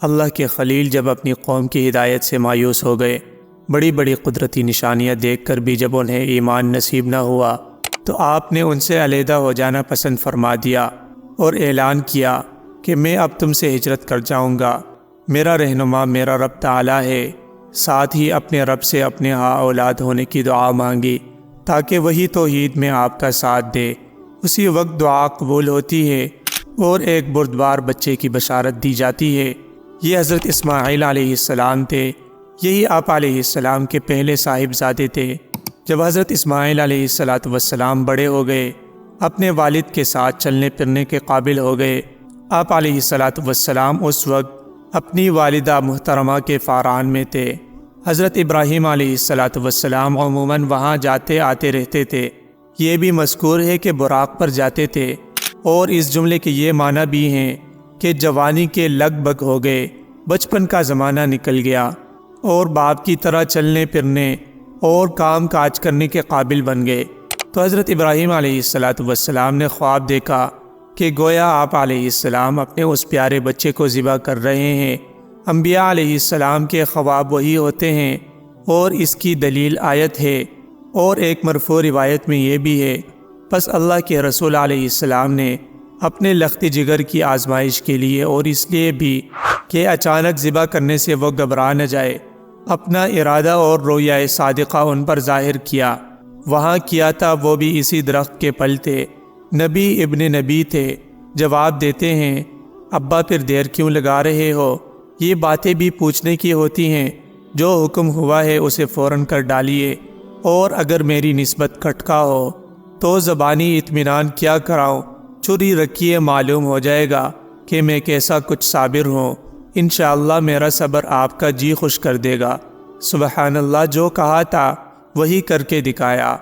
اللہ کے خلیل جب اپنی قوم کی ہدایت سے مایوس ہو گئے، بڑی بڑی قدرتی نشانیاں دیکھ کر بھی جب انہیں ایمان نصیب نہ ہوا تو آپ نے ان سے علیحدہ ہو جانا پسند فرما دیا اور اعلان کیا کہ میں اب تم سے ہجرت کر جاؤں گا، میرا رہنما میرا رب تعالی ہے۔ ساتھ ہی اپنے رب سے اپنے ہاں اولاد ہونے کی دعا مانگی تاکہ وہی توحید میں آپ کا ساتھ دے۔ اسی وقت دعا قبول ہوتی ہے اور ایک بردبار بچے کی بشارت دی جاتی ہے۔ یہ حضرت اسماعیل علیہ السلام تھے، یہی آپ علیہ السلام کے پہلے صاحبزادے تھے۔ جب حضرت اسماعیل علیہ السلام بڑے ہو گئے، اپنے والد کے ساتھ چلنے پھرنے کے قابل ہو گئے، آپ علیہ السلام اس وقت اپنی والدہ محترمہ کے فاران میں تھے۔ حضرت ابراہیم علیہ السلام عموماً وہاں جاتے آتے رہتے تھے۔ یہ بھی مذکور ہے کہ براق پر جاتے تھے، اور اس جملے کے یہ معنی بھی ہیں کہ جوانی کے لگ بگ ہو گئے، بچپن کا زمانہ نکل گیا اور باپ کی طرح چلنے پھرنے اور کام کاج کرنے کے قابل بن گئے۔ تو حضرت ابراہیم علیہ السلام نے خواب دیکھا کہ گویا آپ علیہ السلام اپنے اس پیارے بچے کو ذبح کر رہے ہیں۔ انبیاء علیہ السلام کے خواب وہی ہوتے ہیں، اور اس کی دلیل آیت ہے، اور ایک مرفوع روایت میں یہ بھی ہے۔ پس اللہ کے رسول علیہ السلام نے اپنے لخت جگر کی آزمائش کے لیے، اور اس لیے بھی کہ اچانک ذبح کرنے سے وہ گھبرا نہ جائے، اپنا ارادہ اور رویہ صادقہ ان پر ظاہر کیا۔ وہاں کیا تھا وہ بھی اسی درخت کے پھل تھے، نبی ابن نبی تھے۔ جواب دیتے ہیں، ابا پھر دیر کیوں لگا رہے ہو؟ یہ باتیں بھی پوچھنے کی ہوتی ہیں، جو حکم ہوا ہے اسے فوراً کر ڈالیے، اور اگر میری نسبت کھٹکا ہو تو زبانی اطمینان کیا کراؤں، چوری رکھیے، معلوم ہو جائے گا کہ میں کیسا کچھ صابر ہوں۔ انشاءاللہ میرا صبر آپ کا جی خوش کر دے گا۔ سبحان اللہ، جو کہا تھا وہی کر کے دکھایا،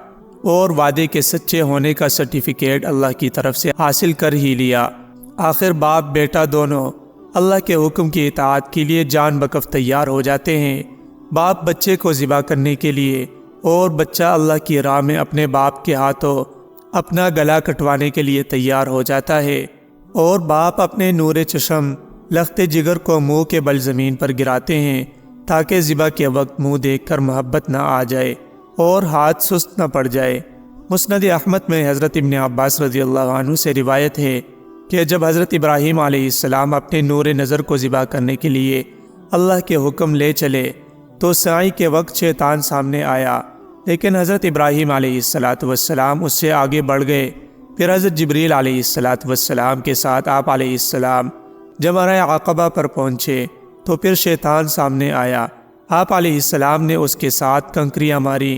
اور وعدے کے سچے ہونے کا سرٹیفکیٹ اللہ کی طرف سے حاصل کر ہی لیا۔ آخر باپ بیٹا دونوں اللہ کے حکم کی اطاعت کے لیے جان بکف تیار ہو جاتے ہیں، باپ بچے کو ذبح کرنے کے لیے، اور بچہ اللہ کی راہ میں اپنے باپ کے ہاتھوں اپنا گلا کٹوانے کے لیے تیار ہو جاتا ہے، اور باپ اپنے نور چشم لخت جگر کو منہ کے بل زمین پر گراتے ہیں تاکہ ذبح کے وقت منہ دیکھ کر محبت نہ آ جائے اور ہاتھ سست نہ پڑ جائے۔ مسند احمد میں حضرت ابن عباس رضی اللہ عنہ سے روایت ہے کہ جب حضرت ابراہیم علیہ السلام اپنے نور نظر کو ذبح کرنے کے لیے اللہ کے حکم لے چلے تو سعی کے وقت شیطان سامنے آیا، لیکن حضرت ابراہیم علیہ السلام اس سے آگے بڑھ گئے۔ پھر حضرت جبریل علیہ السلام کے ساتھ آپ علیہ السلام جمرہ عقبہ پر پہنچے تو پھر شیطان سامنے آیا، آپ علیہ السلام نے اس کے ساتھ کنکریاں ماری،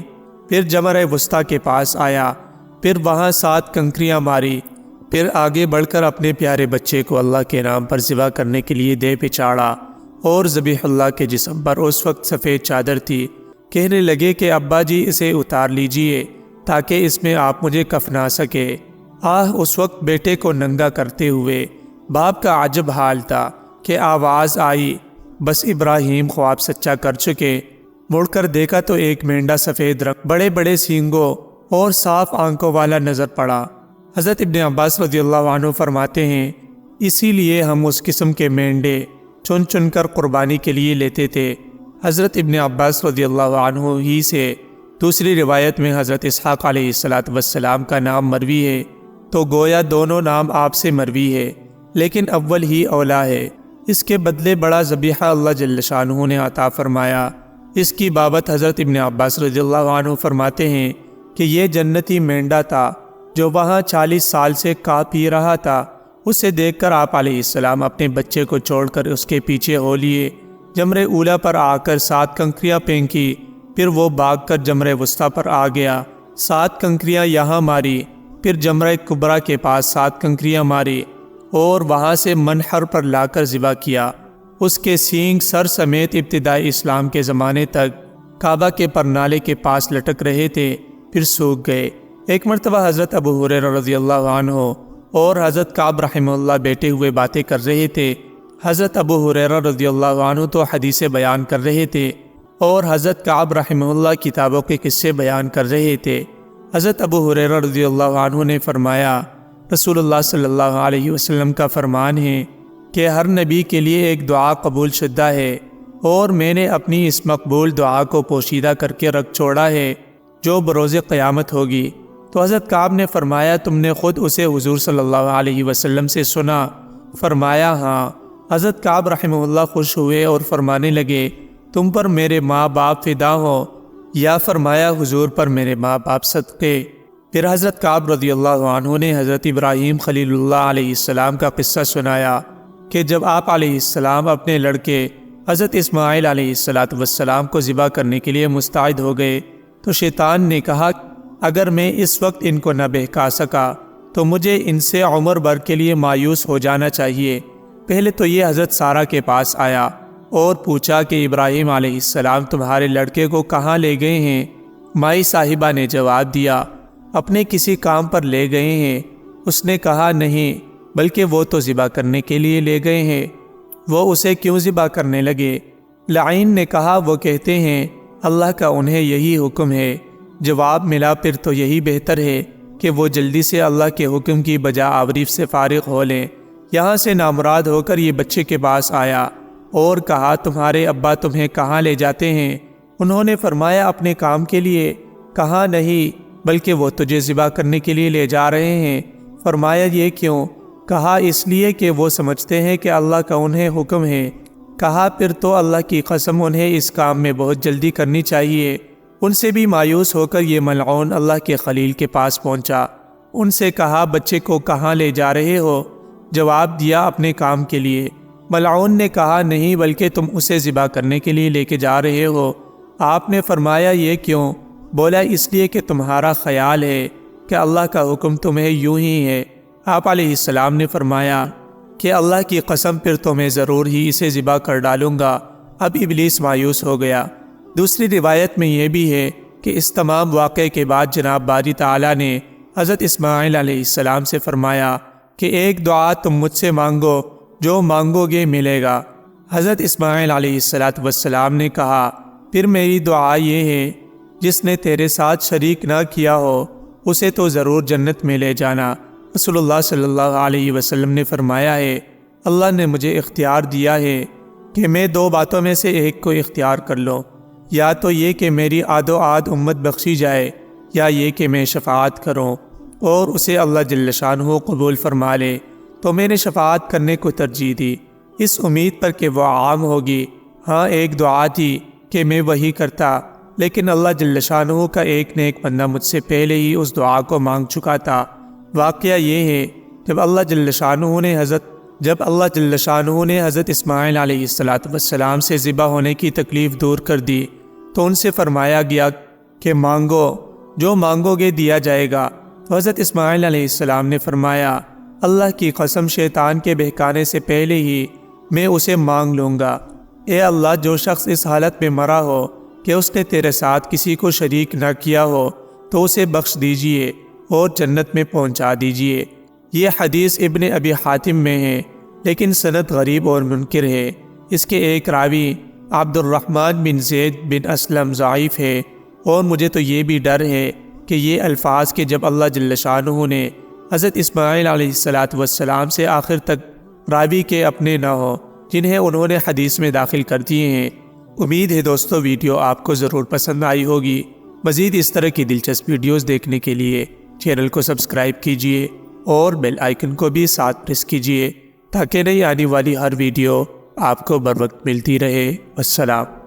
پھر جمرہ وسطیٰ کے پاس آیا، پھر وہاں 7 کنکریاں ماری، پھر آگے بڑھ کر اپنے پیارے بچے کو اللہ کے نام پر ذبح کرنے کے لیے دے پہ چاڑا، اور ذبیح اللہ کے جسم پر اس وقت سفید چادر تھی۔ کہنے لگے کہ ابا جی اسے اتار لیجئے تاکہ اس میں آپ مجھے کفنا سکے۔ اس وقت بیٹے کو ننگا کرتے ہوئے باپ کا عجب حال تھا کہ آواز آئی، بس ابراہیم خواب سچا کر چکے۔ مڑ کر دیکھا تو ایک مینڈا سفید رنگ، بڑے بڑے سینگوں اور صاف آنکھوں والا نظر پڑا۔ حضرت ابن عباس رضی اللہ عنہ فرماتے ہیں، اسی لیے ہم اس قسم کے مینڈے چن چن کر قربانی کے لیے لیتے تھے۔ حضرت ابن عباس رضی اللہ عنہ ہی سے دوسری روایت میں حضرت اسحاق علیہ السلام کا نام مروی ہے، تو گویا دونوں نام آپ سے مروی ہے، لیکن اول ہی اولا ہے۔ اس کے بدلے بڑا ذبیحہ اللہ جل شانہ نے عطا فرمایا۔ اس کی بابت حضرت ابن عباس رضی اللہ عنہ فرماتے ہیں کہ یہ جنتی مینڈا تھا جو وہاں 40 سال سے کا پی رہا تھا۔ اسے دیکھ کر آپ علیہ السلام اپنے بچے کو چھوڑ کر اس کے پیچھے ہو لیے، جمرہ اولا پر آ کر 7 کنکریاں پھینکی، پھر وہ بھاگ کر جمرہ وسطیٰ پر آ گیا، 7 کنکریاں یہاں ماری، پھر جمرہ کبریٰ کے پاس 7 کنکریاں ماری، اور وہاں سے منحر پر لا کر ذبح کیا۔ اس کے سینگ سر سمیت ابتدائی اسلام کے زمانے تک کعبہ کے پرنالے کے پاس لٹک رہے تھے، پھر سوکھ گئے۔ ایک مرتبہ حضرت ابو ہریرہ رضی اللہ عنہ اور حضرت کعب رحمہ اللہ بیٹھے ہوئے باتیں کر رہے تھے۔ حضرت ابو ہریرہ رضی اللہ عنہ تو حدیثیں بیان کر رہے تھے، اور حضرت کعب رحمہ اللہ کتابوں کے قصے بیان کر رہے تھے۔ حضرت ابو ہریرہ رضی اللہ عنہ نے فرمایا، رسول اللہ صلی اللہ علیہ وسلم کا فرمان ہے کہ ہر نبی کے لیے ایک دعا قبول شدہ ہے، اور میں نے اپنی اس مقبول دعا کو پوشیدہ کر کے رکھ چھوڑا ہے جو بروز قیامت ہوگی۔ تو حضرت کعب نے فرمایا تم نے خود اسے حضور صلی اللہ علیہ وسلم سے سنا؟ فرمایا ہاں۔ حضرت کعب رحمہ اللہ خوش ہوئے اور فرمانے لگے تم پر میرے ماں باپ فدا ہوں، یا فرمایا حضور پر میرے ماں باپ صدقے۔ پھر حضرت کعب رضی اللہ عنہ نے حضرت ابراہیم خلیل اللہ علیہ السلام کا قصہ سنایا کہ جب آپ علیہ السلام اپنے لڑکے حضرت اسماعیل علیہ السلام کو ذبح کرنے کے لیے مستعد ہو گئے تو شیطان نے کہا اگر میں اس وقت ان کو نہ بہکا سکا تو مجھے ان سے عمر بھر کے لیے مایوس ہو جانا چاہیے۔ پہلے تو یہ حضرت سارہ کے پاس آیا اور پوچھا کہ ابراہیم علیہ السلام تمہارے لڑکے کو کہاں لے گئے ہیں؟ مائی صاحبہ نے جواب دیا اپنے کسی کام پر لے گئے ہیں۔ اس نے کہا نہیں، بلکہ وہ تو ذبح کرنے کے لیے لے گئے ہیں۔ وہ اسے کیوں ذبح کرنے لگے؟ لعین نے کہا وہ کہتے ہیں اللہ کا انہیں یہی حکم ہے۔ جواب ملا پھر تو یہی بہتر ہے کہ وہ جلدی سے اللہ کے حکم کی بجا آوری سے فارغ ہو لیں۔ یہاں سے نامراد ہو کر یہ بچے کے پاس آیا اور کہا تمہارے ابا تمہیں کہاں لے جاتے ہیں؟ انہوں نے فرمایا اپنے کام کے لیے۔ کہا نہیں، بلکہ وہ تجھے ذبح کرنے کے لیے لے جا رہے ہیں۔ فرمایا یہ کیوں؟ کہا اس لیے کہ وہ سمجھتے ہیں کہ اللہ کا انہیں حکم ہے۔ کہا پھر تو اللہ کی قسم انہیں اس کام میں بہت جلدی کرنی چاہیے۔ ان سے بھی مایوس ہو کر یہ ملعون اللہ کے خلیل کے پاس پہنچا۔ ان سے کہا بچے کو کہاں لے جا رہے ہو؟ جواب دیا اپنے کام کے لیے۔ ملعون نے کہا نہیں، بلکہ تم اسے ذبح کرنے کے لیے لے کے جا رہے ہو۔ آپ نے فرمایا یہ کیوں؟ بولا اس لیے کہ تمہارا خیال ہے کہ اللہ کا حکم تمہیں یوں ہی ہے۔ آپ علیہ السلام نے فرمایا کہ اللہ کی قسم پھر تو میں ضرور ہی اسے ذبح کر ڈالوں گا۔ اب ابلیس مایوس ہو گیا۔ دوسری روایت میں یہ بھی ہے کہ اس تمام واقعے کے بعد جناب باری تعالیٰ نے حضرت اسماعیل علیہ السلام سے فرمایا کہ ایک دعا تم مجھ سے مانگو، جو مانگو گے ملے گا۔ حضرت اسماعیل علیہ السلام نے کہا پھر میری دعا یہ ہے جس نے تیرے ساتھ شریک نہ کیا ہو اسے تو ضرور جنت میں لے جانا۔ رسول اللہ صلی اللہ علیہ وسلم نے فرمایا ہے اللہ نے مجھے اختیار دیا ہے کہ میں دو باتوں میں سے ایک کو اختیار کر لوں، یا تو یہ کہ میری آد و آد امت بخشی جائے، یا یہ کہ میں شفاعت کروں اور اسے اللہ جل شانہ قبول فرما لے۔ تو میں نے شفاعت کرنے کو ترجیح دی اس امید پر کہ وہ عام ہوگی۔ ہاں ایک دعا تھی کہ میں وہی کرتا، لیکن اللہ جل شانہ کا ایک نیک بندہ مجھ سے پہلے ہی اس دعا کو مانگ چکا تھا۔ واقعہ یہ ہے جب اللہ جل شانہ نے حضرت اسماعیل علیہ السلام سے ذبح ہونے کی تکلیف دور کر دی تو ان سے فرمایا گیا کہ مانگو، جو مانگو گے دیا جائے گا۔ تو حضرت اسماعیل علیہ السلام نے فرمایا اللہ کی قسم شیطان کے بہکانے سے پہلے ہی میں اسے مانگ لوں گا۔ اے اللہ جو شخص اس حالت میں مرا ہو کہ اس نے تیرے ساتھ کسی کو شریک نہ کیا ہو تو اسے بخش دیجئے اور جنت میں پہنچا دیجئے۔ یہ حدیث ابن ابی حاتم میں ہے، لیکن سند غریب اور منکر ہے۔ اس کے ایک راوی عبد الرحمن بن زید بن اسلم ضعیف ہے، اور مجھے تو یہ بھی ڈر ہے کہ یہ الفاظ کہ جب اللہ جل شانہ نے حضرت اسماعیل علیہ السلام سے آخر تک راوی کے اپنے نہ ہو جنہیں انہوں نے حدیث میں داخل کر دیے ہیں۔ امید ہے دوستو ویڈیو آپ کو ضرور پسند آئی ہوگی۔ مزید اس طرح کی دلچسپ ویڈیوز دیکھنے کے لیے چینل کو سبسکرائب کیجئے اور بیل آئیکن کو بھی ساتھ پریس کیجئے تاکہ نئی آنے والی ہر ویڈیو آپ کو بر وقت ملتی رہے۔ السلام۔